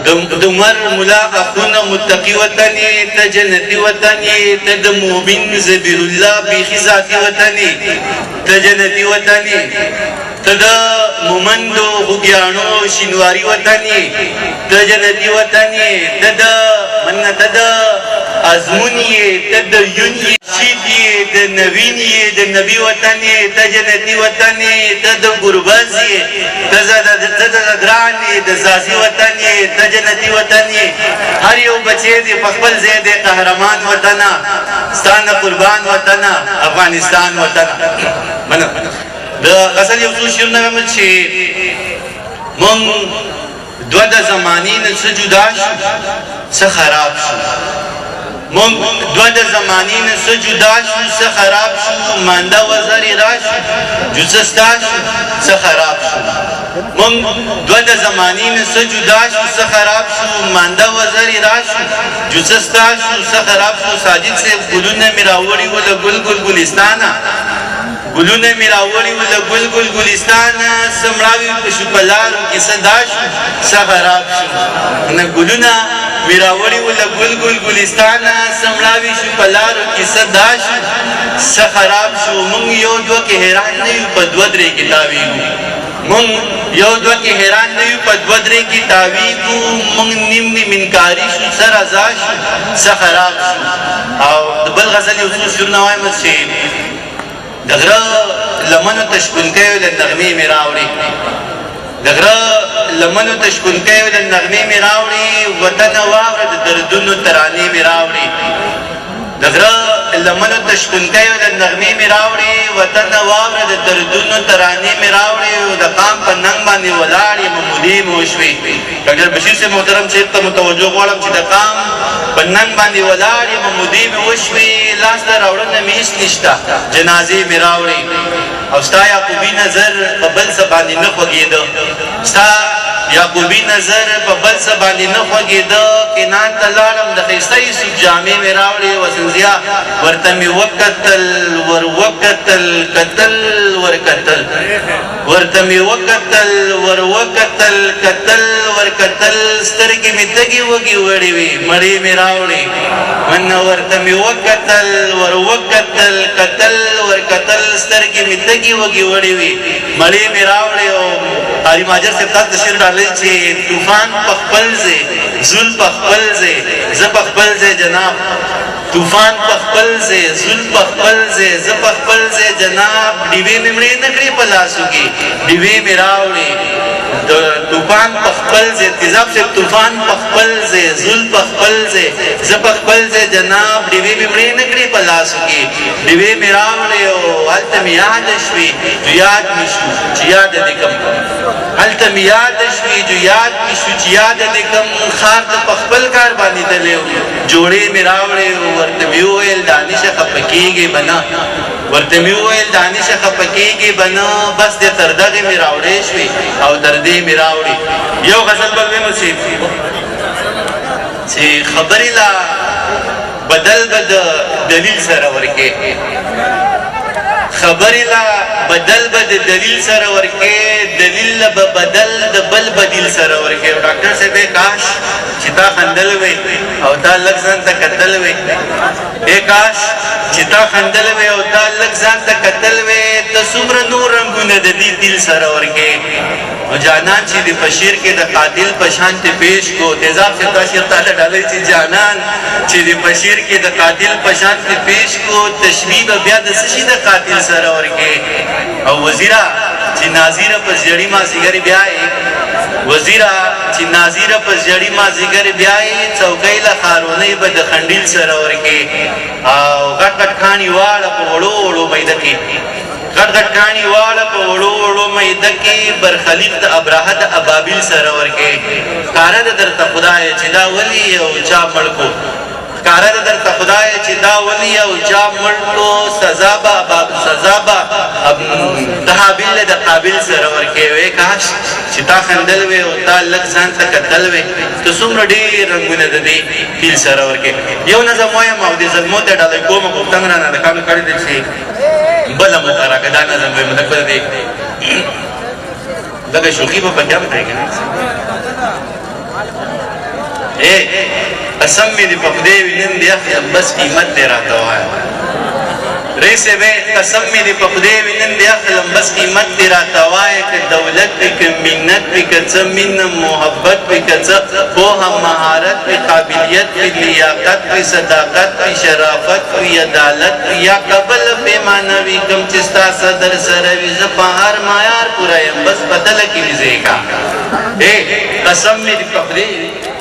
د عمر ملا اخونه متقي وطن یې ته جنتي وطن یې ته د مؤمن ذبیح الله بیخي ذاتي وطن یې ته جنتي وطن یې ته د مومندو خوږیاڼو شینواري وطن یې ته جنتي وطن یې ته د منته د ازمون یې ته د یون یې شید یې د نوین یې د نبي وطن یې ته جنتي وطن یې ته د ګربز یې ته د ګران یې د زازي وطن یې ته جنتي وطن یې هر یو بچی دې په خپل ځای دی قهرمان وطنه ستا نه قربان وطنه افغانستان وطنه منه د غزل یو څو شعرونه وایم چې مونږ دوه د زمانې نه څه جدا شو څه خراب شو مونږ دوه د زمانې نه څه جدا شو څه خراب شو مانده وزرې راشو جوڅه ستا شو څه خراب شو مونږ دوه د زمانې نه څه جدا شو څه خراب شو مانده وزرې راشو جوڅه ستا شو څه خراب شو ساجد صاحب ګلونه مې راوړي وو له ګل ګل ګلستانه ګلونه مې راوړي وو له ګل ګل ګلستانه څه مړاوي په شو په لارو کې څه دا شو څه خراب شو نه ګلونه مې راوړي وو له ګل ګل ګلستانه څه مړاوي شو په لارو کې څه دا شو څه خراب شو مونږ یو دوه کې حیران نه یو په دوه درې کې تاویږو مونږ یو دوه کې حیران نه یو په دوه درې کې تاویږو مونږ نیم نیم انکاري شو څه رضا شو څه خراب شو او د بل غزل یو څو شعرونه وایم چې د غره لمنو ته شپونکیو له نغمې مې راوړي د غره لمنو ته شپونکیو له نغمې مې راوړي وطنه واوره د دردونو ترانې مې راوړي د غره لمنو ته شپونکیو له نغمې مې راوړي وطنه واوره د دردونو ترانې مې راوړي او د قام په ننګ باندې ولاړ یم مودې مې وشوې ډاکټر بشیر صاحب محترم صاحب ته متوجه غواړم چې د قام په ننګ باندې ولاړ یم مودې مې وشوې لاس ته راوړنه مې هېڅ نشته جنازې مې راوړي او ستا یعقوبي نظر په بل څه باندې نه خوږېده ستا یعقوبي نظر په بل څه باندې نه خوږېده کنان ته لاړم د ښایسته یوسف جامې مې راوړې وسنزیا ورته مې وکتل ور وکتل کتل ور کتل ورته مې وکتل ور وکتل کتل ور کتل سترګې مې تږې وږې وړې وې مړې مې راوړې منه ورته مې وکتل ور وکتل کتل ور کتل سترګې مې تږې وږې وړې وې مړې مې راوړې او قاري ماجر صاحب تاسو د شعر ډالۍ چې طوفان په خپل ځای زول په خپل ځای زه په خپل ځای جناب طوفان په خپل ځای زول په خپل ځای زه په خپل ځای جناب ډیوې مې مړې نه کړې په لاسو کې ډیوې مې راوړې د طوفان په خپل ځای تیزاب صاحب طوفان په خپل ځای زول په خپل ځای زه په خپل ځای جناب ډیوې مې مړې نه کړې په لاسو کې ډیوې مې راوړې او هلته مې یاده شوې جو یاد مې شو چې یاده دې کم هلته مې یاده شوې جو یاد مې شو چې یاده دې کم ښار ته په خپل کار باندې تللی و جوړې مې راوړې ورته مې وویل دانشه خفه کېږې به نه ورته مې وویل دانشه خفه کېږې به نه بس دې تر دغې مې راوړې شوې او تر دې مې راوړې یو غزل بل ویمه چې خبرې لا بدل به د دلیل سره ورکې خبرې لا بدل به د دلیل سره ورکې دلیل به بدل د بل بدیل سره ورکې ډاکټر صاحب کاش چې تا خندل وی او تا لږ ځان ته کتل وی کاش چې تا خندل وی او تا لږ ځان ته کتل وی ته څومره نور رنګونه د دې دل سره ورکې او جانان چې د بشیر کې د قاتل په شان ته پیش کو تیزاب سے تا شیر تعالی ډالۍ چې جانان چې د بشیر کې د قاتل په شان ته پیش کو تشبیه بیا د څه شي د قاتل سره ورکې او وزیرا چې ناظره په زړی ما زیګر بیاي وزیرا چې ناظره په زړی ما زیګر بیاي چوکۍ له خارونې به د خندیل سره ورکې او غټ غټ کانی واړه په وړو وړو میده کې غټ غټ کانی واړه په وړو وړو میده کې برخلیق د ابراهه د ابابیل سره ورکې کاره د درته خدای چې دا ولی او چا مړ کو کاره د درته خدای چې دا ولی او چا مړ کو سزا به د حابیل د قابل سره ورکې وې کاش چې تا خندل وې او تا لږ ځان ته کتل وې ته څومره ډېر رنګونه د دې تیل سره ورکې یو نظم وایم او د زلمو ته ډالۍ کوم غوښتنه رانه د کار کړی دی چې بله موقع راکړه دا نظم وایم د خپل دی دغه شوخي به پکې هم کوي قسم مې دې په خدای وي نن دې اخلم بس قیمت دې راته ووایه رئیس صاحب قسم مې دې په خدای وي نن دې اخلم بس قیمت دې راته وایه که دولت وي که منت وي که څه مینه محبت وي که څه پوهه مهارت وي قابلیت وي لیاقت وي صداقت وي شرافت وي عدالت وي یا که بله پیمانه وي کوم چې ستا صدر سره وي زه په هر معیار پوره یم بس بدله کې وي ځایګه قسم مې دې په خدای وي